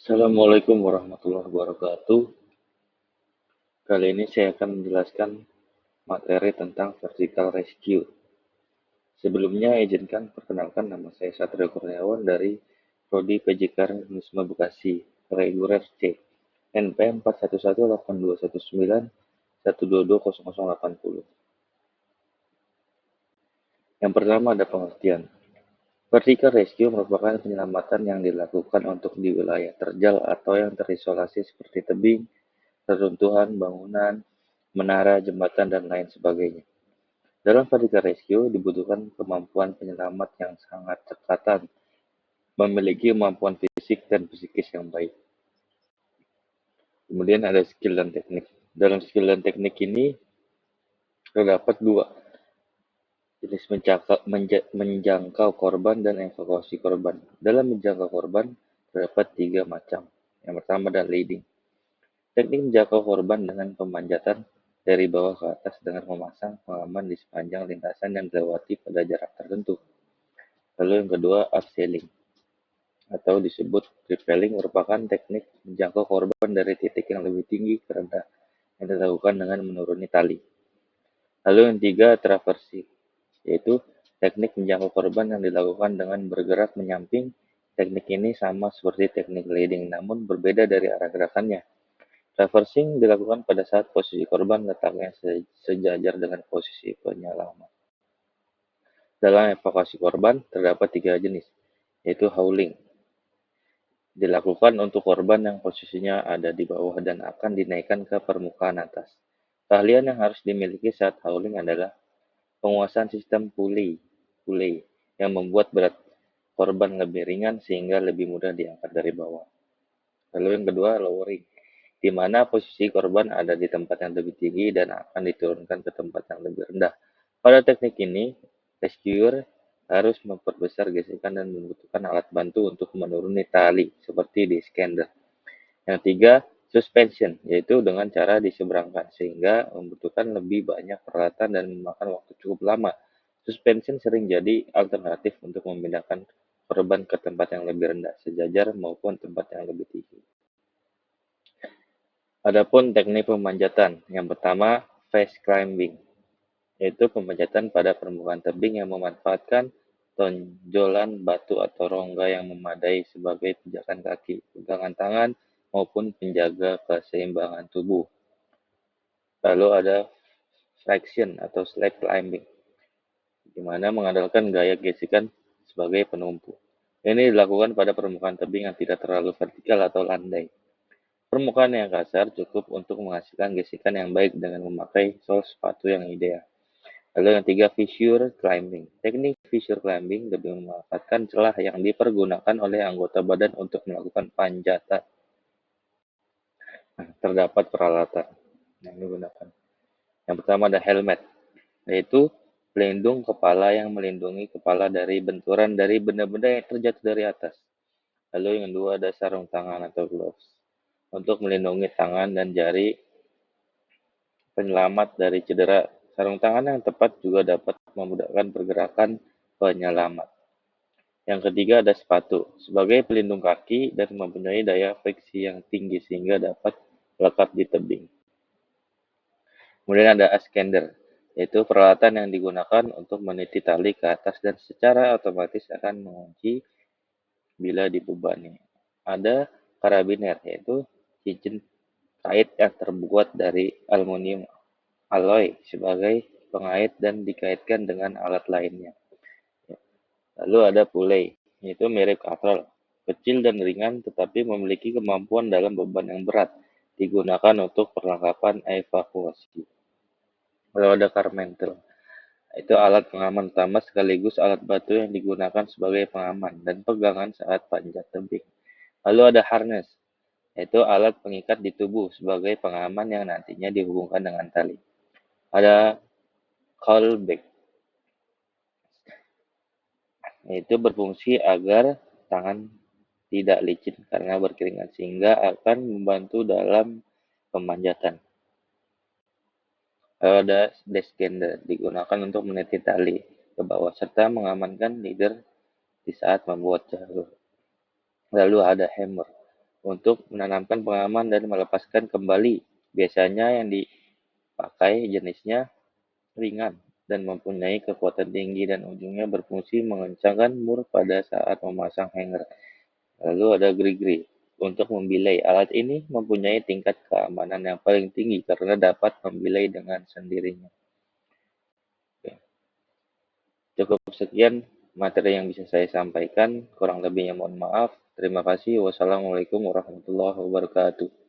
Assalamualaikum warahmatullahi wabarakatuh. Kali ini saya akan menjelaskan materi tentang vertical rescue. Sebelumnya, izinkan perkenalkan nama saya Satrio Kurniawan dari Prodi PJK Mekanisme Bekasi, Reguler C, NPM 418119122080. Yang pertama ada pengertian. Vertical rescue merupakan penyelamatan yang dilakukan untuk di wilayah terjal atau yang terisolasi seperti tebing, reruntuhan bangunan, menara, jembatan, dan lain sebagainya. Dalam vertical rescue dibutuhkan kemampuan penyelamat yang sangat cekatan, memiliki kemampuan fisik dan psikis yang baik. Kemudian ada skill dan teknik. Dalam skill dan teknik ini terdapat dua jenis menjangkau korban dan evakuasi korban. Dalam menjangkau korban terdapat tiga macam. Yang pertama adalah leading. Teknik menjangkau korban dengan pemanjatan dari bawah ke atas dengan memasang pengaman di sepanjang lintasan yang dilewati pada jarak tertentu. Lalu yang kedua, upselling atau disebut rappelling merupakan teknik menjangkau korban dari titik yang lebih tinggi ke rendah yang dilakukan dengan menuruni tali. Lalu yang tiga, traversing, yaitu teknik menjangkau korban yang dilakukan dengan bergerak menyamping. Teknik ini sama seperti teknik leading, namun berbeda dari arah gerakannya. Traversing dilakukan pada saat posisi korban letaknya sejajar dengan posisi penyelamat. Dalam evakuasi korban, terdapat tiga jenis, yaitu hauling. Dilakukan untuk korban yang posisinya ada di bawah dan akan dinaikkan ke permukaan atas. Keahlian yang harus dimiliki saat hauling adalah penguasaan sistem pulley yang membuat berat korban lebih ringan sehingga lebih mudah diangkat dari bawah. Lalu yang kedua, lowering, di mana posisi korban ada di tempat yang lebih tinggi dan akan diturunkan ke tempat yang lebih rendah. Pada teknik ini, rescuer harus memperbesar gesekan dan membutuhkan alat bantu untuk menuruni tali, seperti di scander. Yang tiga, suspension, yaitu dengan cara diseberangkan, sehingga membutuhkan lebih banyak peralatan dan memakan waktu cukup lama. Suspension sering jadi alternatif untuk memindahkan korban ke tempat yang lebih rendah, sejajar maupun tempat yang lebih tinggi. Adapun teknik pemanjatan, yang pertama, face climbing, yaitu pemanjatan pada permukaan tebing yang memanfaatkan tonjolan batu atau rongga yang memadai sebagai pijakan kaki, pegangan tangan, maupun penjaga keseimbangan tubuh. Lalu ada flexion atau slack climbing, di mana mengandalkan gaya gesekan sebagai penumpu. Ini dilakukan pada permukaan tebing yang tidak terlalu vertikal atau landai. Permukaan yang kasar cukup untuk menghasilkan gesekan yang baik dengan memakai sol sepatu yang ideal. Lalu yang tiga, fissure climbing. Teknik fissure climbing lebih memanfaatkan celah yang dipergunakan oleh anggota badan untuk melakukan panjatan. Nah, terdapat peralatan yang digunakan. Yang pertama ada helmet, yaitu pelindung kepala yang melindungi kepala dari benturan dari benda-benda yang terjatuh dari atas. Lalu yang kedua ada sarung tangan atau gloves, untuk melindungi tangan dan jari penyelamat dari cedera. Sarung tangan yang tepat juga dapat memudahkan pergerakan penyelamat. Yang ketiga ada sepatu, sebagai pelindung kaki dan mempunyai daya friksi yang tinggi sehingga dapat melekat di tebing. Kemudian ada ascender, yaitu peralatan yang digunakan untuk meniti tali ke atas dan secara otomatis akan mengunci bila dibebani. Ada karabiner, yaitu cincin kait yang terbuat dari aluminium alloy sebagai pengait dan dikaitkan dengan alat lainnya. Lalu ada pulley, yaitu mirip katrol, kecil dan ringan tetapi memiliki kemampuan dalam beban yang berat, digunakan untuk perlengkapan evakuasi. Lalu ada carmentel, itu alat pengaman utama sekaligus alat batu yang digunakan sebagai pengaman dan pegangan saat panjat tebing. Lalu ada harness, yaitu alat pengikat di tubuh sebagai pengaman yang nantinya dihubungkan dengan tali. Ada callback, yaitu berfungsi agar tangan tidak licin karena berkeringat sehingga akan membantu dalam pemanjatan. Lalu ada descender, digunakan untuk meniti tali ke bawah serta mengamankan leader di saat membuat jalur. Lalu ada hammer, untuk menanamkan pengaman dan melepaskan kembali. Biasanya yang dipakai jenisnya ringan dan mempunyai kekuatan tinggi dan ujungnya berfungsi mengencangkan mur pada saat memasang hanger. Lalu ada gerigi untuk membilai. Alat ini mempunyai tingkat keamanan yang paling tinggi karena dapat membilai dengan sendirinya. Oke. Cukup sekian materi yang bisa saya sampaikan. Kurang lebihnya mohon maaf. Terima kasih. Wassalamualaikum warahmatullahi wabarakatuh.